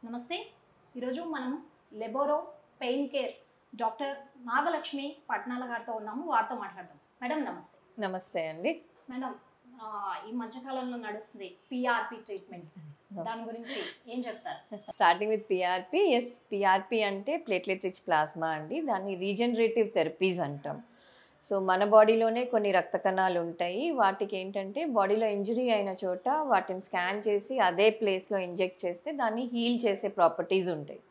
నమస్తే. ఈరోజు మనం లెబోరో పెయిన్ కేర్ డాక్టర్ నాగలక్ష్మి పట్నాల గారితో ఉన్నాము. వారితో మాట్లాడదాం. మేడం నమస్తే. నమస్తే అండి. మేడం ఈ మధ్యకాలంలో నడుస్తుంది పిఆర్పి ట్రీట్మెంట్, దాని గురించి ఏం చెప్తారు? Starting with PRP. Yes, PRP అంటే ప్లేట్లెట్ రిచ్ ప్లాస్మా అండి. దాన్ని రీజనరేటివ్ థెరపీస్ అంటాం. సో మన బాడీలోనే కొన్ని రక్త కణాలు ఉంటాయి. వాటికి ఏంటంటే బాడీలో ఇంజరీ అయిన చోట వాటిని స్కాన్ చేసి అదే ప్లేస్లో ఇంజెక్ట్ చేస్తే దాన్ని హీల్ చేసే ప్రాపర్టీస్ ఉంటాయి.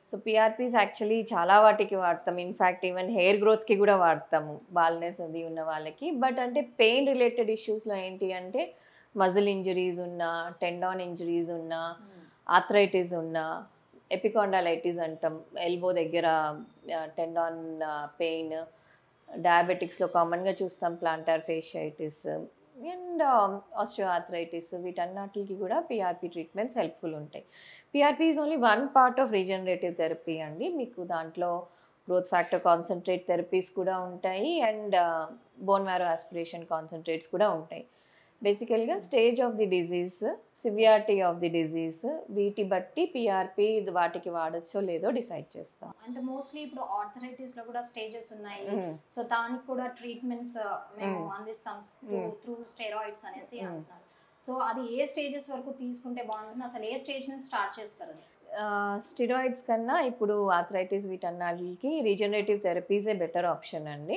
సో పిఆర్పీస్ యాక్చువల్లీ చాలా వాటికి వాడతాం. ఇన్ఫ్యాక్ట్ ఈవెన్ హెయిర్ గ్రోత్కి కూడా వాడతాము, బాల్నెస్ అది ఉన్న వాళ్ళకి. బట్ అంటే పెయిన్ రిలేటెడ్ ఇష్యూస్లో ఏంటి అంటే మజిల్ ఇంజరీస్ ఉన్నా, టెండాన్ ఇంజరీస్ ఉన్నా, ఆర్థరైటిస్ ఉన్నా, ఎపికాండాలైటిస్ అంటాం, ఎల్బో దగ్గర టెండాన్ పెయిన్, డయాబెటిక్స్లో కామన్గా చూస్తాం ప్లాంటార్ ఫేషియైటిస్ అండ్ ఆస్టియోఆర్థరైటిస్, వీటన్నిటికి కూడా పిఆర్పి ట్రీట్మెంట్స్ హెల్ప్ఫుల్ ఉంటాయి. PRP is only one part of regenerative therapy అండి. మీకు దాంట్లో గ్రోత్ ఫ్యాక్టర్ కాన్సన్ట్రేట్ థెరపీస్ కూడా ఉంటాయి and bone marrow aspiration concentrates కూడా ఉంటాయి. బేసికల్గా stage of the disease, severity of the disease, వీటి బట్టి పిఆర్పి వాటికి వాడచ్చో లేదో డిసైడ్ చేస్తాం. అంటే మోస్ట్లీ ఇప్పుడు ఆర్థరైటిస్ లో కూడా స్టేజెస్ ఉన్నాయి. సో దానికి కూడా ట్రీట్మెంట్స్ మేము అందిస్తాం త్రూ స్టెరాయిడ్స్ అనేసి అంటున్నారు. సో అది ఏ స్టేజెస్ వరకు తీసుకుంటే బాగుంటుంది, అసలు ఏ స్టేజ్ నుంచి స్టార్ట్ చేస్తారు? స్టిరాయిడ్స్ కన్నా ఇప్పుడు ఆర్థరైటిస్ వీటన్నిటికి రీజనరేటివ్ థెరపీసే బెటర్ ఆప్షన్ అండి.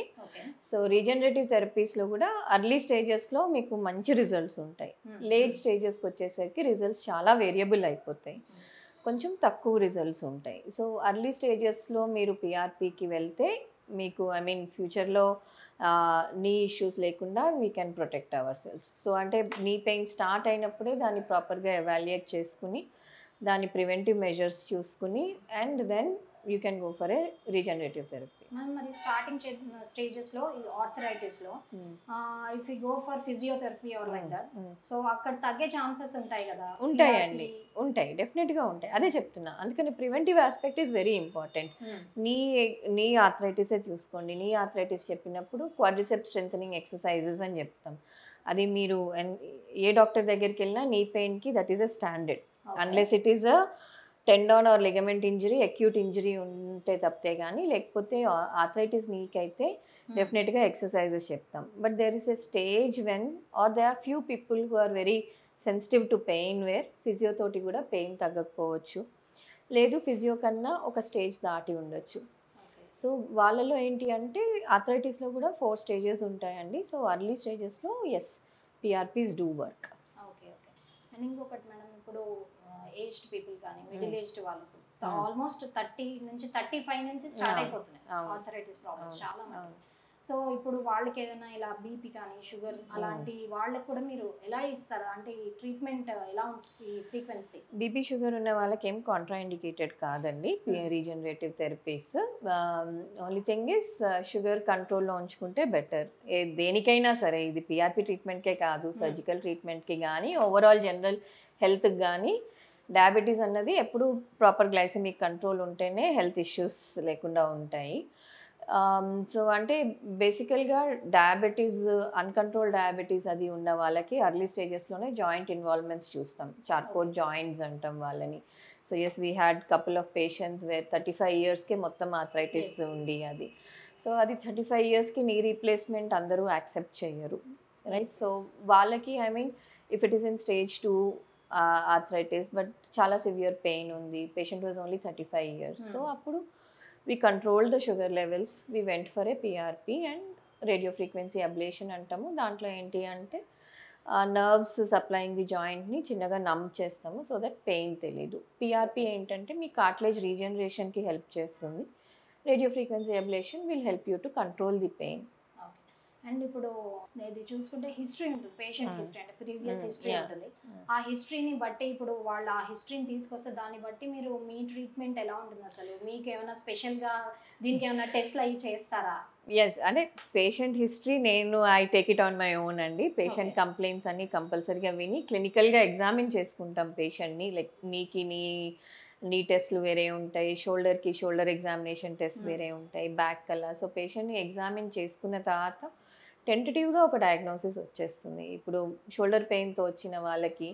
సో రీజనరేటివ్ థెరపీస్లో కూడా అర్లీ స్టేజెస్లో మీకు మంచి రిజల్ట్స్ ఉంటాయి. లేట్ స్టేజెస్కి వచ్చేసరికి రిజల్ట్స్ చాలా వేరియబుల్ అయిపోతాయి, కొంచెం తక్కువ రిజల్ట్స్ ఉంటాయి. సో అర్లీ స్టేజెస్లో మీరు పిఆర్పికి వెళ్తే మీకు ఫ్యూచర్లో నీ ఇష్యూస్ లేకుండా we can protect our cells. So అంటే నీ పెయిన్ స్టార్ట్ అయినప్పుడే దాన్ని ప్రాపర్గా ఎవాల్యుయేట్ చేసుకుని దాని ప్రివెంటివ్ మెజర్స్ చూసుకుని and then you can go for a regenerative therapy. మరి స్టార్టింగ్ స్టేజెస్లో ఈ ఆర్థరైటిస్లో if you go for physiotherapy or like that, so అక్కడ తగ్గే ఛాన్సెస్ ఉంటాయి కదా? ఉంటాయండి, ఉంటాయి, డెఫినెట్గా ఉంటాయి. అదే చెప్తున్నా, అందుకని preventive aspect is very important. నీ ఆర్థరైటిసే చూసుకోండి. నీ ఆర్థరైటిస్ చెప్పినప్పుడు క్వాడ్రిసెప్స్ స్ట్రెంథనింగ్ ఎక్సర్సైజెస్ అని చెప్తాం. అది మీరు ఏ డాక్టర్ దగ్గరికి వెళ్ళినా నీ పెయిన్కి that is a standard. Unless it is a tendon or ligament injury, acute injury ఉంటే తప్పితే కానీ, లేకపోతే ఆర్థరైటిస్ నీకైతే డెఫినెట్గా ఎక్సర్సైజెస్ చెప్తాం. But there is a stage when are they are few people who are very sensitive to pain where ఫిజియోతోటి కూడా pain తగ్గకపోవచ్చు, లేదు ఫిజియో కన్నా ఒక స్టేజ్ దాటి ఉండొచ్చు. సో వాళ్ళలో ఏంటి అంటే ఆర్థరైటిస్లో కూడా 4 స్టేజెస్ ఉంటాయండి. సో అర్లీ స్టేజెస్లో yes, PRPs do work. Okay okay. And ఇంకొకటి మేడం, ఇప్పుడు ఏజ్డ్ పీపుల్ కానీ మిడిల్ ఏజ్డ్ వాళ్ళకు ఆల్మోస్ట్ 30 నుంచి 35 నుంచి స్టార్ట్ అయిపోతున్నాయి ఆర్థరైటిస్ ప్రాబ్లమ్స్ చాలా మంది. సో ఇప్పుడు వాళ్ళకి ఏదైనా ఇలా బీపీ కానీ షుగర్ అలాంటి వాళ్ళకి కూడా మీరు ఎలా ఇస్తారా? అంటే ఈ ట్రీట్మెంట్ ఎలా ఉంటుంది, ఫ్రీక్వెన్సీ? బీపీ షుగర్ ఉన్న వాళ్ళకి ఏం కాంట్రా ఇండికేటెడ్ కాదండి regenerative therapies. Only thing is sugar కంట్రోల్లో ఉంచుకుంటే బెటర్. దేనికైనా సరే, ఇది పిఆర్పి ట్రీట్మెంట్కే కాదు, సర్జికల్ ట్రీట్మెంట్కి కానీ ఓవరాల్ జనరల్ హెల్త్కి కానీ. డయాబెటీస్ అన్నది ఎప్పుడు ప్రాపర్ గ్లైసెమిక్ కంట్రోల్ ఉంటేనే హెల్త్ ఇష్యూస్ లేకుండా ఉంటాయి. సో అంటే బేసికల్గా డయాబెటీస్, అన్కంట్రోల్ డయాబెటీస్ అది ఉన్న వాళ్ళకి అర్లీ స్టేజెస్లోనే జాయింట్ ఇన్వాల్వ్మెంట్స్ చూస్తాం. చార్కోట్ జాయింట్స్ అంటాం వాళ్ళని. So yes, we had couple of patients where 35 ఇయర్స్కే మొత్తం ఆర్థరైటిస్ ఉంది అది. సో అది 35 ఇయర్స్కి నీ రీప్లేస్మెంట్ అందరూ యాక్సెప్ట్ చేయరు, రైట్? సో వాళ్ళకి if it is in stage 2 arthritis but చాలా సివియర్ పెయిన్ ఉంది, patient was only 35 years, so అప్పుడు we controlled the sugar levels, we went for a PRP and radio frequency ablation అంటాము. దాంట్లో ఏంటి అంటే nerves supplying the జాయింట్ని చిన్నగా నమ్ చేస్తాము సో దట్ పెయిన్ తెలీదు. పిఆర్పి ఏంటంటే మీ కార్టిలేజ్ రీజనరేషన్కి హెల్ప్ చేస్తుంది. Radio frequency ablation will help you to control the pain. And ఇప్పుడు ఇది చూసుకుంటే హిస్టరీ ఉంటుంది, పేషెంట్ హిస్టరీ అంటే ప్రీవియస్ హిస్టరీ ఉంటుంది. ఆ హిస్టరీని బట్టి ఇప్పుడు వాళ్ళు ఆ హిస్టరీని తీసుకొస్తే దాన్ని బట్టి మీరు మీ ట్రీట్మెంట్ ఎలా ఉంటుంది? అసలు మీకు ఏమైనా స్పెషల్గా దీనికి ఏమైనా టెస్ట్లు అవి చేస్తారా? ఎస్, అంటే patient history I take it on my own అండి. పేషెంట్ కంప్లైంట్స్ అన్ని కంపల్సరీగా విని క్లినికల్గా ఎగ్జామిన్ చేసుకుంటాం పేషెంట్ని. లైక్ నీ టెస్ట్లు వేరే ఉంటాయి, షోల్డర్ ఎగ్జామినేషన్ టెస్ట్ వేరే ఉంటాయి, బ్యాక్ కల్లా. సో పేషెంట్ని ఎగ్జామిన్ చేసుకున్న తర్వాత టెంటటివ్గా ఒక డయాగ్నోసిస్ వచ్చేస్తుంది. ఇప్పుడు షోల్డర్ పెయిన్తో వచ్చిన వాళ్ళకి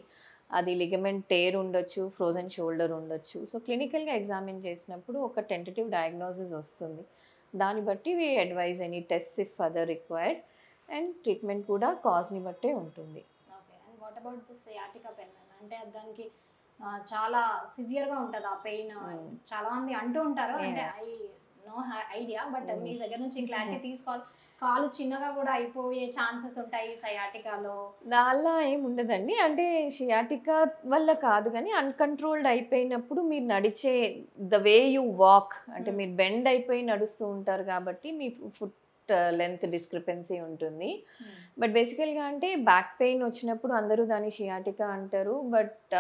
అది లిగమెంట్ టేర్ ఉండొచ్చు, ఫ్రోజన్ షోల్డర్ ఉండొచ్చు. సో క్లినికల్గా ఎగ్జామిన్ చేసినప్పుడు ఒక టెంటేటివ్ డయాగ్నోసిస్ వస్తుంది. దాన్ని బట్టి we advise any test if further required, and treatment కూడా కాజ్ని బట్టే ఉంటుంది. Okay. And what about the sciatica pain? అంటే దానికి చాలా సివియర్గా ఉంటుంది ఆ పెయిన్. చాలా మంది అంటూ ఉంటారు, అంటే ఐ నో ఐడియా, బట్ మీ దగ్గర నుంచి క్లారిటీ తీసుకోవాలి. కాలు చిన్నగా కూడా అయిపోయే ఛాన్సెస్ ఉంటాయి సయాటికాలో. అలా ఏమి ఉండదండి. అంటే షియాటికా వల్ల కాదు, కానీ అన్కంట్రోల్డ్ అయిపోయినప్పుడు మీరు నడిచే ద వే యూ వాక్, అంటే మీరు బెండ్ అయిపోయి నడుస్తూ ఉంటారు కాబట్టి మీ ఫుట్ లెంత్ డిస్క్రిపెన్సీ ఉంటుంది. బట్ బేసికల్గా అంటే బ్యాక్ పెయిన్ వచ్చినప్పుడు అందరూ దాన్ని షియాటికా అంటారు, బట్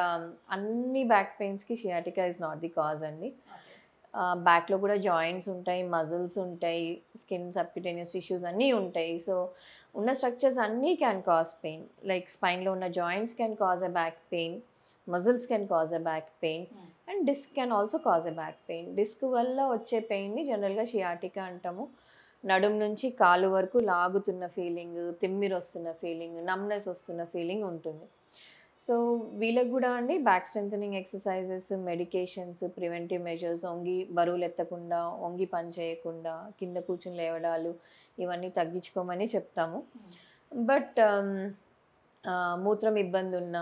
అన్ని బ్యాక్ పెయిన్స్కి sciatica is not the cause అండి. బ్యాక్లో కూడా జాయింట్స్ ఉంటాయి, మజిల్స్ ఉంటాయి, స్కిన్ సబ్క్యూటేనియస్ టిష్యూస్ అన్నీ ఉంటాయి. సో ఉన్న స్ట్రక్చర్స్ అన్నీ క్యాన్ కాజ్ పెయిన్. లైక్ స్పైన్లో ఉన్న joints can cause a back pain, muscles can cause a back pain, and disc can also cause a back pain. Disc వల్ల వచ్చే పెయిన్ని జనరల్గా షియాటికా అంటాము. నడుం నుంచి కాలు వరకు లాగుతున్న ఫీలింగ్, తిమ్మిరి వస్తున్న ఫీలింగ్, నమ్నెస్ వస్తున్న ఫీలింగ్ ఉంటుంది. సో వీళ్ళకి కూడా అండి back strengthening exercises, medications, preventive measures, వంగి బరువులు ఎత్తకుండా, వంగి పని చేయకుండా, కింద కూర్చుని లేవడాలు, ఇవన్నీ తగ్గించుకోమని చెప్తాము. బట్ మూత్రం ఇబ్బంది ఉన్న,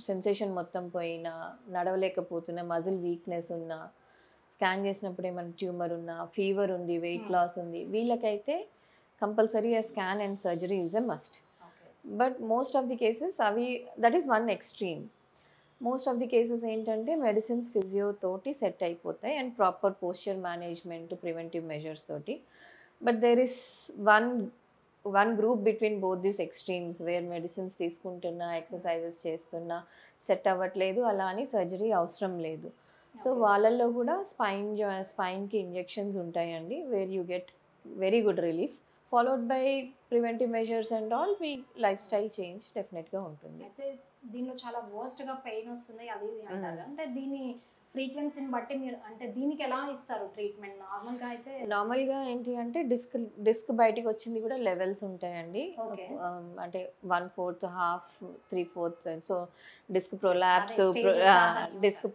సెన్సేషన్ మొత్తం పోయినా, నడవలేకపోతున్న, మజిల్ వీక్నెస్ ఉన్న, స్కాన్ చేసినప్పుడు ఏమైనా ట్యూమర్ ఉన్నా, ఫీవర్ ఉంది, వెయిట్ లాస్ ఉంది, వీళ్ళకైతే కంపల్సరీ ఆ scan and surgery is a must. But most of the cases అవి that is one extreme. Most of the cases ఏంటంటే మెడిసిన్స్, ఫిజియో తోటి సెట్ అయిపోతాయి, and proper posture management, preventive measures తోటి. But there is one group between both these extremes where medicines తీసుకుంటున్నా, exercises చేస్తున్నా set అవ్వట్లేదు, అలా అని సర్జరీ అవసరం లేదు. సో వాళ్ళల్లో కూడా స్పైన్కి ఇంజెక్షన్స్ ఉంటాయండి, where you get very good relief, followed by preventive measures and all. Me life style change డెఫినెట్గా ఉంటుంది. అయితే దీనిలో చాలా వర్స్ట్గా పెయిన్ వస్తుంది అది అంటారు, అంటే దీని ఫ్రీక్వెన్సీని బట్టి మీరు అంటే దీనికి ఎలా ఇస్తారు ట్రీట్మెంట్? నార్మల్గా అయితే నార్మల్గా ఏంటి అంటే డిస్క్ బయటికి వచ్చింది కూడా లెవెల్స్ ఉంటాయండి. అంటే 1/4, half, 3/4. So disc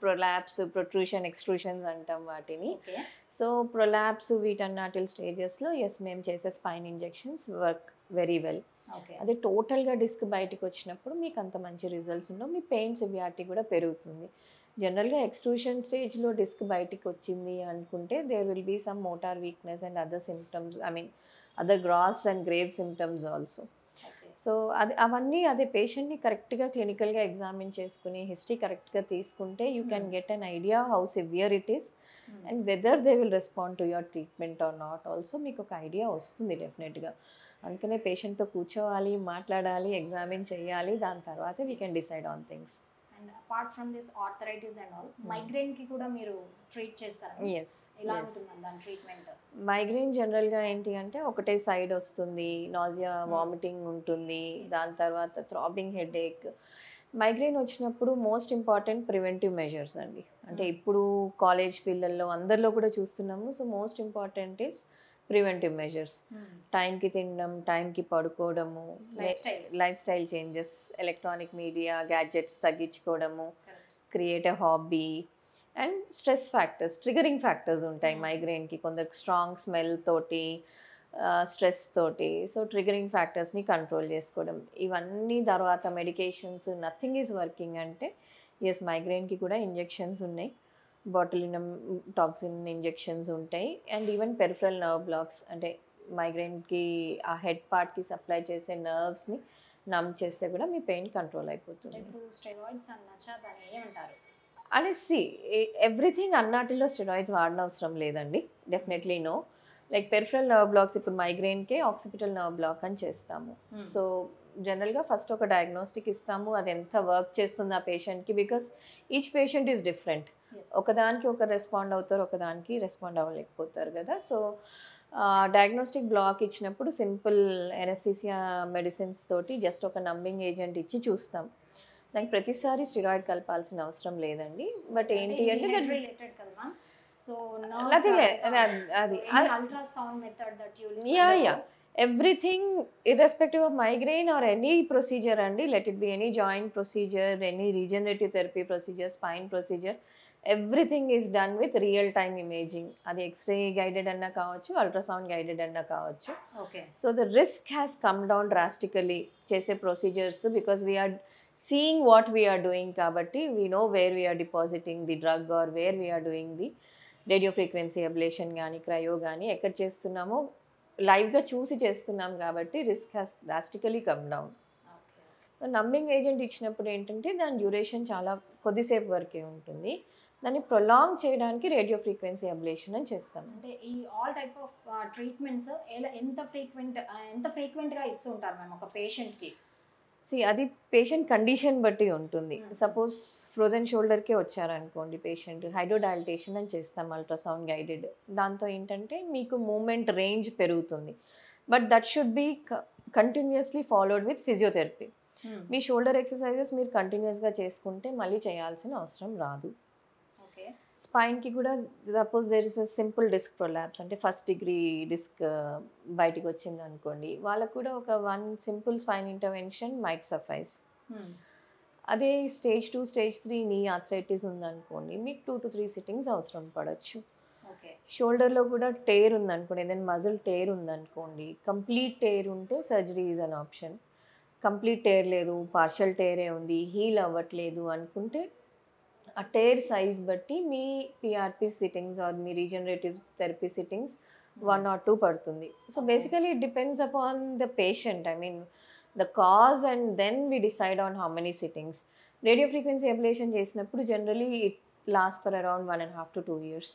prolapse, protrusion, extrusions అంటాం వాటిని. సో ప్రొలాప్స్, వీటన్నాటి స్టేజెస్లో ఎస్ మేము చేసే spine injections work very well. అదే టోటల్గా డిస్క్ బయటికి వచ్చినప్పుడు మీకు అంత మంచి రిజల్ట్స్ ఉండవు, మీ పెయిన్ సివియారిటీ కూడా పెరుగుతుంది. జనరల్గా ఎక్స్ట్రూషన్ స్టేజ్లో డిస్క్ బయటికి వచ్చింది అనుకుంటే there will be some motor weakness and other symptoms, I mean other gross and grave symptoms also. So అవన్నీ అదే పేషెంట్ని కరెక్ట్గా క్లినికల్గా ఎగ్జామిన్ చేసుకుని హిస్టరీ కరెక్ట్గా తీసుకుంటే you can get an idea how severe it is and whether they will respond to your treatment are not also. మీకు ఒక idea వస్తుంది డెఫినెట్గా. అందుకనే పేషెంట్తో కూర్చోవాలి, మాట్లాడాలి, ఎగ్జామిన్ చేయాలి, దాని తర్వాత we can decide on things. And apart from this arthritis and all, మైగ్రేన్కి కూడా మీరు ట్రీట్ చేస్తారు? ఎస్. ఎలా ఉంటుంది దాని ట్రీట్మెంట్? మైగ్రేన్ జనరల్గా ఏంటి అంటే ఒకటే సైడ్ వస్తుంది, నాజియా, వామిటింగ్ ఉంటుంది, దాని తర్వాత థ్రాబింగ్ హెడేక్. మైగ్రేన్ వచ్చినప్పుడు మోస్ట్ ఇంపార్టెంట్ ప్రివెంటివ్ మెజర్స్ అండి. అంటే ఇప్పుడు కాలేజ్ పిల్లల్లో అందరిలో కూడా చూస్తున్నాము. So most important is preventive measures. టైంకి తినడం, టైంకి పడుకోవడము, lifestyle changes, electronic media, gadgets తగ్గించుకోవడము, create a hobby, and stress factors, triggering factors ఉంటాయి మైగ్రేన్కి. కొందరికి స్ట్రాంగ్ స్మెల్ తోటి, స్ట్రెస్ తోటి, సో ట్రిగరింగ్ ఫ్యాక్టర్స్ని కంట్రోల్ చేసుకోవడం, ఇవన్నీ. తర్వాత మెడికేషన్స్, నథింగ్ ఈజ్ వర్కింగ్ అంటే ఎస్ మైగ్రేన్కి కూడా ఇంజెక్షన్స్ ఉన్నాయి, బాటులినమ్ టాక్సిన్ ఇంజెక్షన్స్ ఉంటాయి, and even peripheral nerve blocks, అంటే మైగ్రేన్కి ఆ హెడ్ పార్ట్కి సప్లై చేసే నర్వ్స్ని నమ్ చేస్తే కూడా మీ పెయిన్ కంట్రోల్ అయిపోతుంది. అని ఎవ్రీథింగ్ అన్నాటిలో స్టెరాయిడ్స్ వాడనవసరం లేదండి, definitely no. Like peripheral nerve blocks ఇప్పుడు మైగ్రేన్కే ఆక్సిపిటల్ నర్వ్ బ్లాక్ అని చేస్తాము. సో జనరల్గా ఫస్ట్ ఒక డయాగ్నోస్టిక్ ఇస్తాము, అది ఎంత వర్క్ చేస్తుంది ఆ పేషెంట్కి, because each patient is different. ఒకదానికి ఒక రెస్పాండ్ అవుతారు, ఒకదానికి రెస్పాండ్ అవ్వలేకపోతారు కదా. సో డయాగ్నోస్టిక్ బ్లాక్ ఇచ్చినప్పుడు సింపుల్ ఎనస్థీసియా మెడిసిన్స్ తోటి జస్ట్ ఒక నంబింగ్ ఏజెంట్ ఇచ్చి చూస్తాం. దానికి ప్రతిసారి స్టెరాయిడ్ కలపాల్సిన అవసరం లేదండి. బట్ ఏంటి అంటే everything irrespective of migraine or any procedure అండి, let it be any joint procedure, any regenerative therapy procedure, spine procedure, everything is done with real time imaging. అది ఎక్స్రే గైడెడ్ అన్నా కావచ్చు, అల్ట్రాసౌండ్ గైడెడ్ అన్నా కావచ్చు. Okay. So the risk has come down drastically చేసే procedures, because we're seeing what we're doing. కాబట్టి we know where we're depositing the drug or where we're doing the radio frequency ablation కానీ cryo కానీ ఎక్కడ చేస్తున్నామో లైవ్గా చూసి చేస్తున్నాం కాబట్టి risk has drastically come down. Numbing agent ఇచ్చినప్పుడు ఏంటంటే దాని డ్యూరేషన్ చాలా కొద్దిసేపు వరకే ఉంటుంది. దాన్ని ప్రొలాంగ్ చేయడానికి రేడియో ఫ్రీక్వెన్సీ అబ్లేషన్ అని చేస్తాం. అంటే ఈ ఆల్ టైప్ ఆఫ్ ట్రీట్మెంట్స్ ఎంత ఫ్రీక్వెంట్గా ఇస్తూ ఉంటారు మేము ఒక పేషెంట్కి? అది పేషెంట్ కండిషన్ బట్టి ఉంటుంది. సపోజ్ ఫ్రోజన్ షోల్డర్కే వచ్చారనుకోండి పేషెంట్, హైడ్రోడైలటేషన్ అని చేస్తాం అల్ట్రాసౌండ్ గైడెడ్. దాంతో ఏంటంటే మీకు మూమెంట్ రేంజ్ పెరుగుతుంది. But that should be continuously followed with physiotherapy. మీ షోల్డర్ ఎక్సర్సైజెస్ మీరు కంటిన్యూస్గా చేసుకుంటే మళ్ళీ చేయాల్సిన అవసరం రాదు. స్పైన్కి కూడా suppose there is a simple disc prolapse, అంటే ఫస్ట్ డిగ్రీ డిస్క్ బయటికి వచ్చింది అనుకోండి, వాళ్ళకు కూడా ఒక 1 simple spine intervention might suffice. అదే స్టేజ్ 2 స్టేజ్ 3 నీ ఆర్థరైటిస్ ఉందనుకోండి, మీకు 2 to 3 సిట్టింగ్స్ అవసరం పడవచ్చు. షోల్డర్లో కూడా టేర్ ఉందనుకోండి, ఏదైనా మజిల్ టేర్ ఉందనుకోండి, కంప్లీట్ టేర్ ఉంటే surgery is an option. Complete tear లేదు, పార్షల్ టేరే ఉంది, హీల్ అవ్వట్లేదు అనుకుంటే ఆ టేర్ సైజ్ బట్టి మీ పిఆర్పి సిట్టింగ్స్ ఆర్ మీ రీజనరేటివ్ థెరపీ సిట్టింగ్స్ 1 or 2 పడుతుంది. So basically it depends upon the patient, I mean the cause, and then we decide on how many sittings. Radio frequency ablation చేసినప్పుడు generally it last for around 1.5 to 2 years.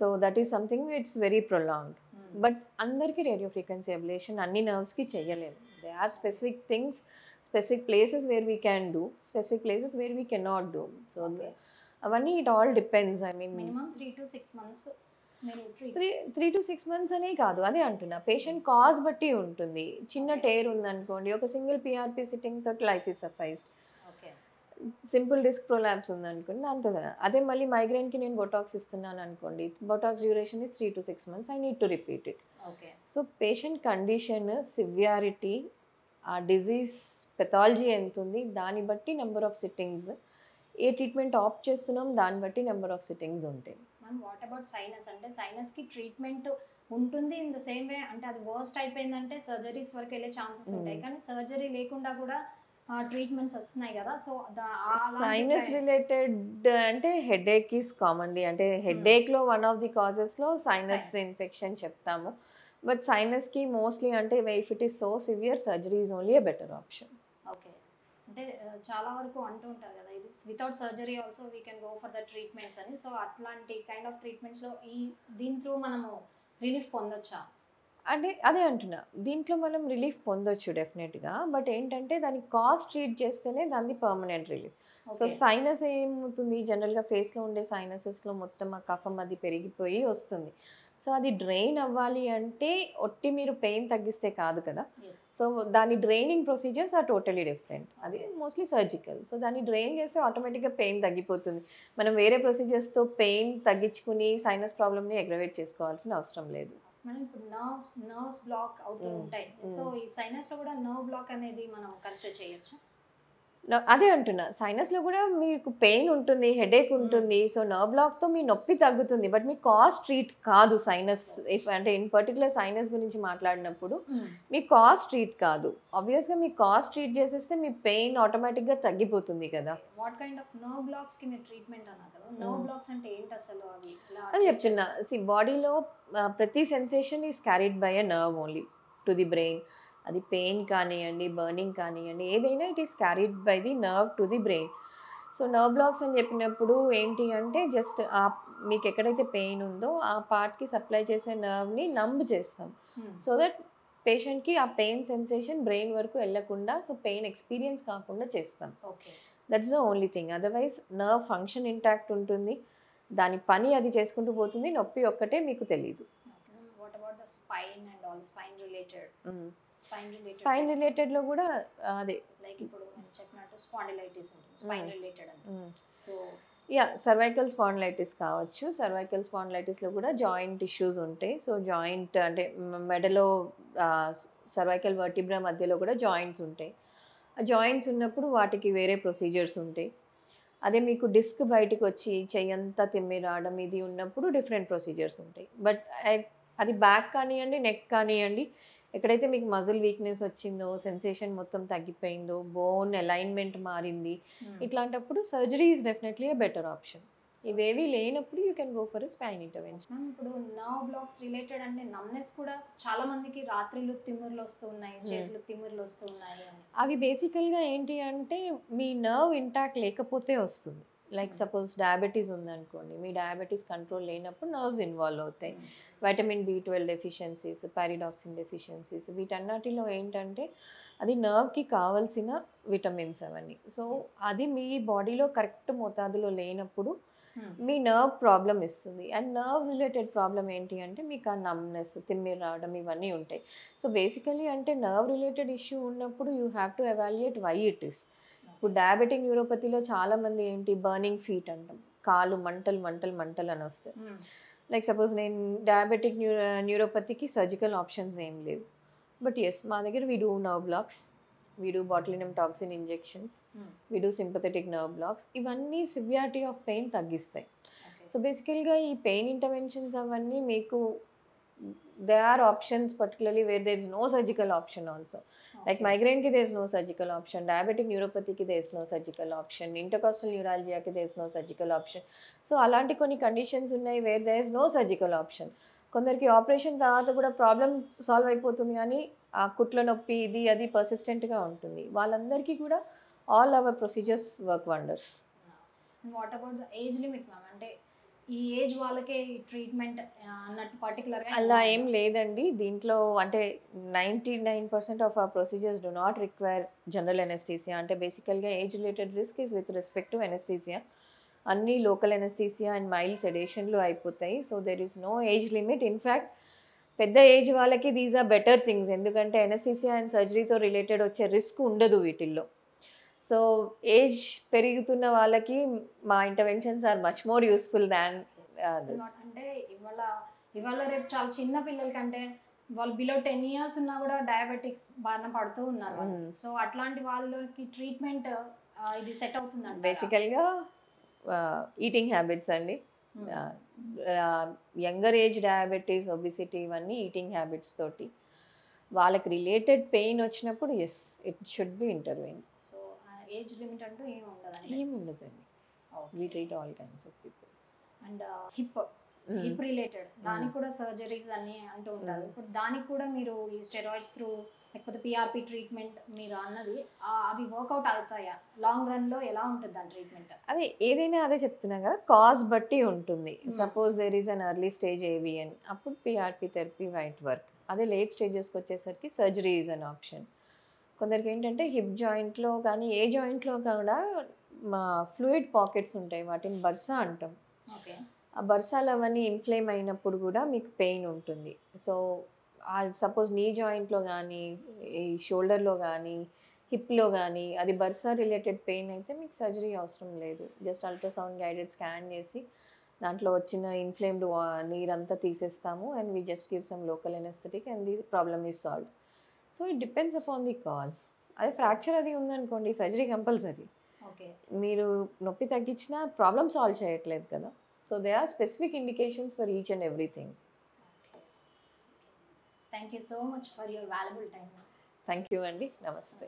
So that is something it's very prolonged. But అందరికీ radio frequency ablation అన్ని నర్వ్స్కి చేయలేము. They are specific things, specific places where we can do, specific places where we cannot do. So avani it all depends. I mean minimum 3 to 6 months మీరు 3 to 6 months అనే కాదు, అదే అంటున్నా, patient cause బట్టి ఉంటుంది. చిన్న టేర్ ఉందనుకోండి, ఒక సింగిల్ పిఆర్పి సిట్టింగ్ తోటి life is sufficed. Simple disc prolapse ఉందనుకోండి, దాంతో అదే మళ్ళీ మైగ్రేన్కి నేను బొటాక్స్ ఇస్తున్నాను అనుకోండి, botox duration is 3 to 6 months. I need to repeat it. So patient condition, severity, ఆ డిజీజ్ పెథాలజీ ఎంత ఉంది దాన్ని బట్టి నెంబర్ ఆఫ్ సిట్టింగ్స్, ఏ ట్రీట్మెంట్ ఆప్ట్ చేస్తున్నాం దాన్ని బట్టి నెంబర్ ఆఫ్ సిట్టింగ్స్ ఉంటాయి. Ma'am what about sinus? అంటే సైనస్కి ట్రీట్మెంట్ ఉంటుంది ఇన్ ద సేమ్ వే, అంటే అది వర్స్ట్ అయిపోయిందంటే సర్జరీస్ వరకు వెళ్ళే ఛాన్సెస్ ఉంటాయి, కానీ సర్జరీ లేకుండా కూడా ట్రీట్మెంట్స్ వస్తున్నాయి కదా. సో సైనస్ రిలేటెడ్ అంటే హెడేక్ ఈస్ కామన్లీ, అంటే హెడేక్లో వన్ ఆఫ్ ది కాజెస్లో సైనస్ ఇన్ఫెక్షన్ చెప్తాము. బట్ సైనస్కి మోస్ట్లీ అంటే if it is so severe, surgery is only a better option. Okay. అంటే చాలా వరకు అంటూ ఉంటారు కదా, ఇది without surgery also we can go for the treatments అని. సో అట్లాంటి కైండ్ ఆఫ్ ట్రీట్మెంట్స్లో దీని త్రూ మనము రిలీఫ్ పొందొచ్చా? అంటే అదే అంటున్నా, దీంట్లో మనం రిలీఫ్ పొందొచ్చు డెఫినెట్గా. బట్ ఏంటంటే దానికి కాస్ట్ ట్రీట్ చేస్తేనే దాన్ని పర్మనెంట్ రిలీఫ్. సో సైనస్ ఏమవుతుంది, జనరల్గా ఫేస్లో ఉండే సైనసెస్లో మొత్తం ఆ కఫం అది పెరిగిపోయి వస్తుంది. సో అది డ్రైన్ అవ్వాలి అంటే ఒట్టి మీరు పెయిన్ తగ్గిస్తే కాదు కదా. సో దాని draining procedures are totally different. అది మోస్ట్లీ సర్జికల్. సో దాన్ని డ్రైన్ చేస్తే ఆటోమేటిక్గా పెయిన్ తగ్గిపోతుంది. మనం వేరే ప్రొసీజర్స్తో పెయిన్ తగ్గించుకుని సైనస్ ప్రాబ్లమ్ని అగ్రవేట్ చేసుకోవాల్సిన అవసరం లేదు. మనం ఇప్పుడు నర్వ్స్ బ్లాక్ అవుతూ ఉంటాయి. సో ఈ సైనస్లో కూడా నర్వ్ బ్లాక్ అనేది మనం కన్సిడర్ చేయొచ్చు. అదే అంటున్నా, సైనస్లో కూడా మీకు పెయిన్ ఉంటుంది, హెడేక్ ఉంటుంది. సో నర్వ్ బ్లాక్తో మీ నొప్పి తగ్గుతుంది, బట్ మీ కాస్ట్ ట్రీట్ కాదు సైనస్. ఇఫ్ అంటే ఇన్ పర్టికులర్ సైనస్ గురించి మాట్లాడినప్పుడు మీ కాస్ట్ ట్రీట్ కాదు. ఆబ్వియస్గా మీ కాస్ట్ ట్రీట్ చేసేస్తే మీ పెయిన్ ఆటోమేటిక్గా తగ్గిపోతుంది కదా. వాట్ కైండ్ ఆఫ్ నర్వ్ బ్లాక్స్కి మీరు ట్రీట్మెంట్ అన్నారు కదా, నర్వ్ బ్లాక్స్ అంటే ఏంటి అసలు? అది చెప్తున్నా, బాడీలో ప్రతి sensation is carried by a nerve only to the brain. అది పెయిన్ కానివ్వండి, బర్నింగ్ కానివ్వండి, ఏదైనా it is carried by the nerve to the brain. So nerve blocks అని చెప్పినప్పుడు ఏంటి అంటే జస్ట్ మీకు ఎక్కడైతే పెయిన్ ఉందో ఆ పార్ట్కి సప్లై చేసే నర్వ్ని నంబ్ చేస్తాం. సో దట్ పేషెంట్కి ఆ పెయిన్ సెన్సేషన్ బ్రెయిన్ వరకు వెళ్ళకుండా, సో పెయిన్ ఎక్స్పీరియన్స్ కాకుండా చేస్తాం. That's the only thing. Otherwise nerve function intact ఉంటుంది, దాని పని అది చేసుకుంటూ పోతుంది, నొప్పి ఒక్కటే మీకు తెలియదు. What about the spine and all spine related? Spine రిలేటెడ్లో కూడా అదే లైక్ ఇప్పుడు నేను చెప్పినట్టు స్పాండిలైటిస్ ఉంటుంది, స్పైన్ రిలేటెడ్ అని. సో యా సర్వైకల్ స్పాండిలైటిస్ కావచ్చు. సర్వైకల్ స్పాండిలైటిస్లో కూడా జాయింట్ ఇష్యూస్ ఉంటాయి. సో జాయింట్ అంటే మెడలో సర్వైకల్ వర్టిబ్రా మధ్యలో కూడా జాయింట్స్ ఉంటాయి. ఆ జాయింట్స్ ఉన్నప్పుడు వాటికి వేరే ప్రొసీజర్స్ ఉంటాయి. అదే మీకు డిస్క్ బయటకు వచ్చి చెయ్యంతా తిమ్మి రావడం ఇది ఉన్నప్పుడు డిఫరెంట్ ప్రొసీజర్స్ ఉంటాయి. బట్ అది బ్యాక్ కానివ్వండి, నెక్ కానివ్వండి, ఎక్కడైతే మీకు మజిల్ వీక్నెస్ వచ్చిందో, సెన్సేషన్ మొత్తం తగ్గిపోయిందో, బోన్ అలైన్మెంట్ మారింది, ఇట్లాంటప్పుడు surgery is definitely a better option. ఇవేవి లేనప్పుడు you can go for a spine intervention. Ma'am ఇప్పుడు నర్వ్ బ్లాక్స్ రిలేటెడ్ అంటే నమ్నెస్ కూడా చాలా మందికి రాత్రిళ్ళు తిమ్మిర్లు వస్తూ ఉన్నాయి, చేతులు తిమ్మిర్లు వస్తూ ఉన్నాయి అని. అవి బేసికల్గా ఏంటి అంటే మీ నర్వ్ ఇంటాక్ట్ లేకపోతే వస్తుంది. లైక్ సపోజ్ డయాబెటీస్ ఉందనుకోండి, మీ డయాబెటీస్ కంట్రోల్ లేనప్పుడు నర్వ్స్ ఇన్వాల్వ్ అవుతాయి. వైటమిన్ B12 డెఫిషియన్సీస్, పారిడాక్సిన్ డెఫిషియన్సీస్, వీటన్నిటిలో ఏంటంటే అది నర్వ్కి కావాల్సిన విటమిన్స్ అవన్నీ. సో అది మీ బాడీలో కరెక్ట్ మోతాదులో లేనప్పుడు మీ నర్వ్ ప్రాబ్లం ఇస్తుంది. అండ్ నర్వ్ రిలేటెడ్ ప్రాబ్లం ఏంటి అంటే మీకు ఆ నమ్నెస్, తిమ్మిరి రావడం ఇవన్నీ ఉంటాయి. సో బేసికలీ అంటే నర్వ్ రిలేటెడ్ ఇష్యూ ఉన్నప్పుడు you have to evaluate why it is. ఇప్పుడు డయాబెటిక్ న్యూరోపతిలో చాలామంది ఏంటి బర్నింగ్ ఫీట్ అంటాం, కాలు మంటలు మంటలు మంటలు అని వస్తాయి. లైక్ సపోజ్ నేను డయాబెటిక్ న్యూరోపతికి సర్జికల్ ఆప్షన్స్ ఏం లేవు. బట్ ఎస్ మా దగ్గర we do nerve blocks, we do botulinum toxin injections, we do sympathetic nerve blocks. ఇవన్నీ సివియారిటీ ఆఫ్ పెయిన్ తగ్గిస్తాయి. సో బేసికల్గా ఈ పెయిన్ ఇంటర్వెన్షన్స్ అవన్నీ మీకు they are options particularly where there is no surgical option also. Like మైగ్రేన్కి there is no surgical option, diabetic న్యూరోపతికి there is no surgical option, intercostal న్యూరాలజియాకి there is no surgical option. So అలాంటి కొన్ని conditions ఉన్నాయి where there is no surgical option. కొందరికి operation తర్వాత కూడా problem solve అయిపోతుంది, కానీ ఆ కుట్ల నొప్పి ఇది అది పర్సిస్టెంట్గా ఉంటుంది. వాళ్ళందరికీ కూడా all our procedures work wonders. What about the age limit ma'am? అంటే ఈ ఏజ్ వాళ్ళకే ట్రీట్మెంట్ అన్నట్టు పర్టికులర్గా అలా ఏం లేదండి. దీంట్లో అంటే 99% ఆఫ్ ఆ procedures do not require general anaesthesia. అంటే బేసికల్గా age related risk is with respect to anaesthesia. అన్ని లోకల్ ఎనెస్థీసియా అండ్ మైల్డ్ సెడేషన్లో అయిపోతాయి. So there is no age limit. In fact పెద్ద ఏజ్ వాళ్ళకి దీస్ ఆర్ బెటర్ థింగ్స్, ఎందుకంటే anaesthesia and సర్జరీతో related వచ్చే రిస్క్ ఉండదు వీటిల్లో. సో ఏజ్ పెరుగుతున్న వాళ్ళకి మా interventions are much more useful than అంటే ఇవాళ రేపు చాలా చిన్న పిల్లలకంటే వాళ్ళు బిలో 10 years ఉన్నా కూడా డయాబెటిక్ బారిన పడుతూ ఉన్నారు. సో అట్లాంటి వాళ్ళకి ట్రీట్మెంట్ ఇది సెట్ అవుతుంది. బేసికల్గా ఈటింగ్ హ్యాబిట్స్ అండి. యంగర్ ఏజ్ డయాబెటీస్, ఒబిసిటీ ఇవన్నీ ఈటింగ్ హ్యాబిట్స్ తోటి వాళ్ళకి రిలేటెడ్ పెయిన్ వచ్చినప్పుడు as it should be intervened. So age limit అంటూ ఏముండదండి. We treat all kinds of people. And hip related దానికి కూడా సర్జరీస్ అన్ని అంటూ ఉంటారు. ఇప్పుడు దానికి కూడా మీరు ఈ స్టెరాయిడ్స్ త్రూ లేకపోతే పిఆర్పి ట్రీట్మెంట్ మీరు అన్నది అవి వర్కౌట్ అవుతాయా? లాంగ్ రన్లో ఎలా ఉంటుంది దాని ట్రీట్మెంట్? అదే ఏదైనా అదే చెప్తున్నా కదా, కాజ్ బట్టి ఉంటుంది. Suppose there is an early stage AVN, అప్పుడు పిఆర్పి థెరపీ వైట్ వర్క్. అదే లేట్ స్టేజెస్కి వచ్చేసరికి సర్జరీ ఈజ్ అన్ ఆప్షన్. కొందరికి ఏంటంటే హిప్ జాయింట్లో కానీ ఏ జాయింట్లో కూడా మా ఫ్లూయిడ్ పాకెట్స్ ఉంటాయి, వాటిని బర్సా అంటాం. ఓకే, ఆ బర్సాలు అవన్నీ ఇన్ఫ్లేమ్ అయినప్పుడు కూడా మీకు పెయిన్ ఉంటుంది. సో సపోజ్ నీ జాయింట్లో కానీ ఈ షోల్డర్లో కానీ హిప్లో కానీ అది బర్సా రిలేటెడ్ పెయిన్ అయితే మీకు సర్జరీ అవసరం లేదు. జస్ట్ అల్ట్రాసౌండ్ గైడెడ్ స్కాన్ చేసి దాంట్లో వచ్చిన ఇన్ఫ్లేమ్డ్ నీరంతా తీసేస్తాము and we just give some local anaesthetic and the problem is solve. So it depends upon the cause. అదే ఫ్రాక్చర్ అది ఉందనుకోండి సర్జరీ కంపల్సరీ. ఓకే, మీరు నొప్పి తగ్గించినా ప్రాబ్లమ్ సాల్వ్ చేయట్లేదు కదా. So they are specific indications for each and everything. Thank you so much for your valuable time. Thank you అండి. నమస్తే.